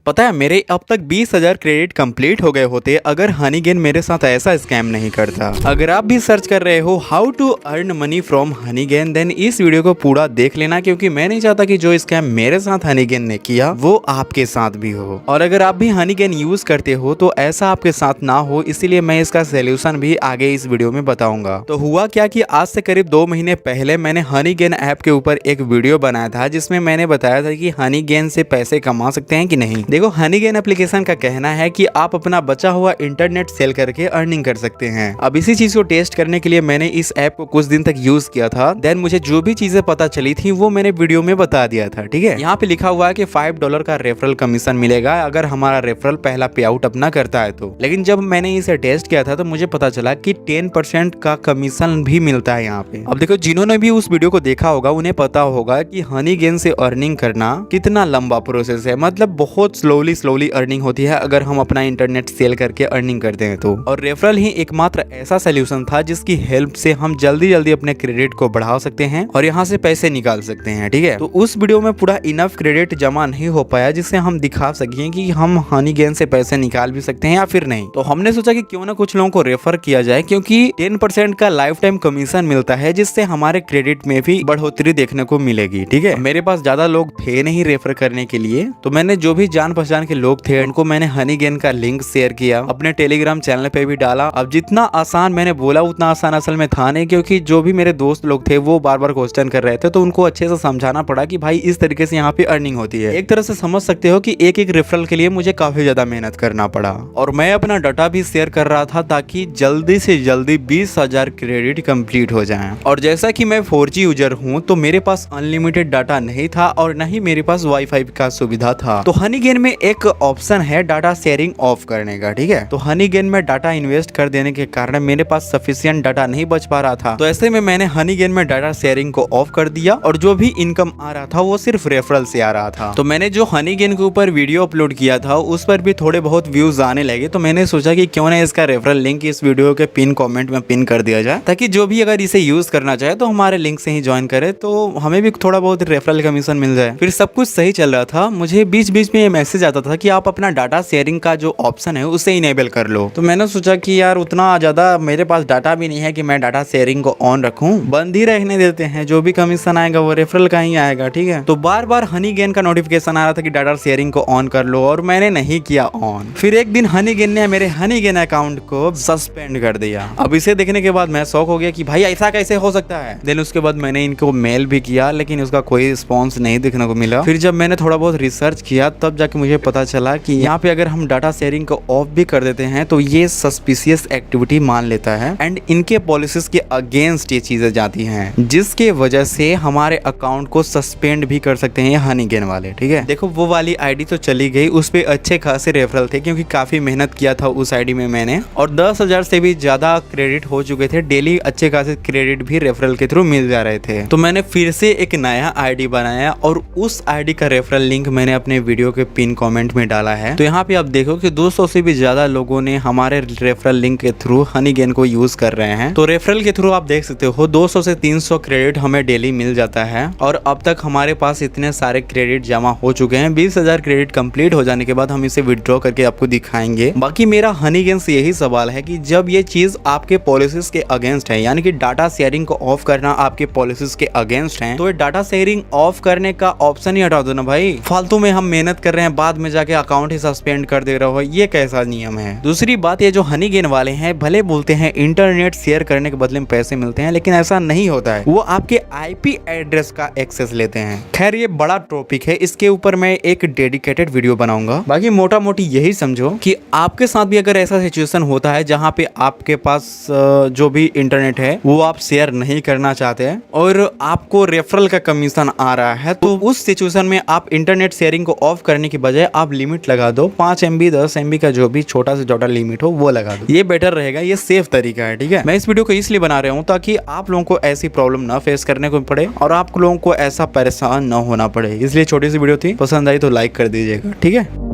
पता है मेरे अब तक 20,000 क्रेडिट कंप्लीट हो गए होते अगर हनीगेन मेरे साथ ऐसा स्कैम नहीं करता। अगर आप भी सर्च कर रहे हो how to earn money from Honeygain then इस वीडियो को पूरा देख लेना, क्योंकि मैं नहीं चाहता कि जो स्कैम मेरे साथ हनीगेन ने किया वो आपके साथ भी हो। और अगर आप भी हनीगेन यूज करते हो तो ऐसा आपके साथ ना हो, इसीलिए मैं इसका सोल्यूशन भी आगे इस वीडियो में बताऊंगा। तो हुआ क्या कि आज से करीब 2 महीने पहले मैंने हनीगेन ऐप के ऊपर एक वीडियो बनाया था जिसमें मैंने बताया था कि हनीगेन से पैसे कमा सकते हैं कि नहीं। देखो हनीगेन एप्लीकेशन का कहना है कि आप अपना बचा हुआ इंटरनेट सेल करके अर्निंग कर सकते हैं। अब इसी चीज को टेस्ट करने के लिए मैंने इस ऐप को कुछ दिन तक यूज किया था। देन मुझे जो भी चीजें पता चली थी वो मैंने वीडियो में बता दिया था। ठीक है, यहाँ पे लिखा हुआ है कि $5 का रेफरल कमीशन मिलेगा अगर हमारा रेफरल पहला पे आउट अपना करता है तो। लेकिन जब मैंने इसे टेस्ट किया था तो मुझे पता चला कि 10% का कमीशन भी मिलता है यहाँ पे। अब देखो जिन्होंने भी उस वीडियो को देखा होगा उन्हें पता होगा कि हनीगेन से अर्निंग करना कितना लंबा प्रोसेस है, मतलब बहुत स्लोली अर्निंग होती है अगर हम अपना इंटरनेट सेल करके अर्निंग करते हैं तो। और रेफरल ही एकमात्र ऐसा सोल्यूशन था जिसकी हेल्प से हम जल्दी अपने क्रेडिट को बढ़ा सकते हैं और यहाँ से पैसे निकाल सकते हैं। ठीक है, तो उस वीडियो में पूरा इनफ क्रेडिट जमा नहीं हो पाया जिससे हम दिखा सकें कि हम हनीगेन से पैसे निकाल भी सकते हैं या फिर नहीं। तो हमने सोचा कि क्यों ना कुछ लोगों को रेफर किया जाए, क्योंकि 10% का लाइफ टाइम कमीशन मिलता है जिससे हमारे क्रेडिट में भी बढ़ोतरी देखने को मिलेगी। ठीक है, मेरे पास ज्यादा लोग थे नहीं रेफर करने के लिए, तो मैंने जो भी जान पहचान के लोग थे उनको मैंने हनीगेन का लिंक शेयर किया, अपने टेलीग्राम चैनल पे भी डाला। अब जितना आसान मैंने बोला उतना आसान असल में था नहीं, क्योंकि जो भी मेरे दोस्त लोग थे वो बार बार क्वेश्चन कर रहे थे, तो उनको अच्छे से समझाना पड़ा कि भाई इस तरीके से यहाँ पे अर्निंग होती है। एक तरह से समझ सकते हो कि एक रेफरल के लिए मुझे काफी ज्यादा मेहनत करना पड़ा और मैं अपना डाटा भी शेयर कर रहा था ताकि जल्दी से जल्दी 20,000 क्रेडिट कंप्लीट हो जाए। और जैसा कि मैं 4G यूजर हूँ तो मेरे पास अनलिमिटेड डाटा नहीं था और न ही मेरे पास वाईफाई का सुविधा था। तो हनीगेन में एक ऑप्शन है डाटा शेयरिंग ऑफ करने का। ठीक है, तो हनीगेन में डाटा इन्वेस्ट कर देने के कारण मेरे पास सफिशिएंट डाटा नहीं बच पा रहा था, तो ऐसे में मैंने हनीगेन में डाटा शेयरिंग को ऑफ कर दिया और जो भी इनकम आ रहा था वो सिर्फ रेफरल से आ रहा था। तो मैंने जो हनीगेन के ऊपर वीडियो अपलोड किया था उस पर भी थोड़े बहुत व्यूज आने लगे, तो मैंने सोचा कि क्यों ना इसका रेफरल लिंक इस वीडियो के पिन कमेंट में पिन कर दिया जाए, ताकि जो भी अगर इसे यूज करना चाहे तो हमारे लिंक से ही ज्वाइन करे, तो हमें भी थोड़ा बहुत रेफरल कमीशन मिल जाए। फिर सब कुछ सही चल रहा था, मुझे बीच बीच में ये मैसेज आता था कि आप अपना डाटा शेयरिंग का जो ऑप्शन है उसे इनेबल कर लो। तो मैंने सोचा कि यार उतना ज्यादा मेरे पास डाटा भी नहीं है कि मैं डाटा शेयरिंग को ऑन रखूं, बंद ही रहने देते हैं, जो भी कमीशन आएगा वो रेफरल का ही आएगा। ठीक है, तो बार बार हनीगेन का नोटिफिकेशन आ रहा था कि डाटा शेयरिंग को ऑन कर लो और मैंने नहीं किया ऑन। फिर एक दिन हनीगेन ने मेरे हनीगेन अकाउंट को सस्पेंड कर दिया। अब इसे देखने के बाद मैं शॉक हो गया कि भाई ऐसा कैसे हो सकता है। देन उसके बाद मैंने इनको मेल भी किया लेकिन उसका कोई रिस्पॉन्स नहीं देखने को मिला। फिर जब मैंने थोड़ा बहुत रिसर्च किया तब जाके मुझे पता चला कि यहाँ पे अगर हम डाटा शेयरिंग को ऑफ भी कर देते हैं तो ये सस्पिशियस एक्टिविटी मान लेता है एंड इनके पॉलिसीज के अगेंस्ट ये चीजें जाती हैं, जिसके वजह से हमारे अकाउंट को सस्पेंड भी कर सकते हैं ये हनीगेन वाले। ठीक है, देखो वो वाली आईडी तो चली गई, उस पे अच्छे खासे रेफरल थे क्योंकि काफी मेहनत किया था उस आईडी में मैंने, और 10,000 से भी ज्यादा क्रेडिट हो चुके थे। डेली अच्छे खासे क्रेडिट भी रेफरल के थ्रू मिल जा रहे थे। तो मैंने फिर से एक नया आईडी बनाया और उस आईडी का रेफरल लिंक मैंने अपने वीडियो के पिन कमेंट में डाला है। तो यहाँ पे आप देखो कि 200 से भी ज्यादा लोगों ने हमारे रेफरल लिंक के थ्रू हनीगेन को यूज कर रहे हैं। तो रेफरल के थ्रू आप देख सकते हो 200 से 300 क्रेडिट हमें डेली मिल जाता है और अब तक हमारे पास इतने सारे क्रेडिट जमा हो चुके हैं। 20,000 क्रेडिट कंप्लीट हो जाने के बाद हम इसे विड्रॉ करके आपको दिखाएंगे। बाकी मेरा हनीगेन से यही सवाल है कि जब ये चीज आपके पॉलिसीज के अगेंस्ट है, यानी कि डाटा शेयरिंग को ऑफ करना आपके पॉलिसीज के अगेंस्ट है, तो ये डाटा शेयरिंग ऑफ करने का ऑप्शन ही हटा दो ना भाई। फालतू में हम मेहनत कर रहे हैं, बाद में जाके अकाउंट ही सस्पेंड कर दे रहे हो, ये कैसा नियम है। दूसरी बात, ये जो हनीगेन वाले हैं भले बोलते हैं इंटरनेट शेयर करने के बदले में पैसे मिलते हैं, लेकिन ऐसा नहीं होता है। वो आपके IP एड्रेस का एक्सेस लेते हैं। खैर ये बड़ा टॉपिक है, इसके ऊपर मैं एक डेडिकेटेड वीडियो बनाऊंगा। बाकी मोटा मोटी यही समझो कि आपके साथ भी अगर ऐसा सिचुएशन होता है जहाँ पे आपके पास जो भी इंटरनेट है वो आप शेयर नहीं करना चाहते हैं और आपको रेफरल का कमीशन आ रहा है, तो उस सिचुएशन में आप इंटरनेट शेयरिंग को ऑफ करने की बजाय आप लिमिट लगा दो, 5 MB 10 MB का जो भी छोटा से छोटा लिमिट हो वो लगा दो। ये बेटर रहेगा, ये सेफ तरीका है। ठीक है, मैं इस वीडियो को इसलिए बना रहा हूँ ताकि आप लोगों को ऐसी प्रॉब्लम ना फेस करने को पड़े और आप लोगों को ऐसा परेशान न होना पड़े, इसलिए छोटी सी वीडियो थी। पसंद आई तो लाइक कर दीजिएगा। ठीक है।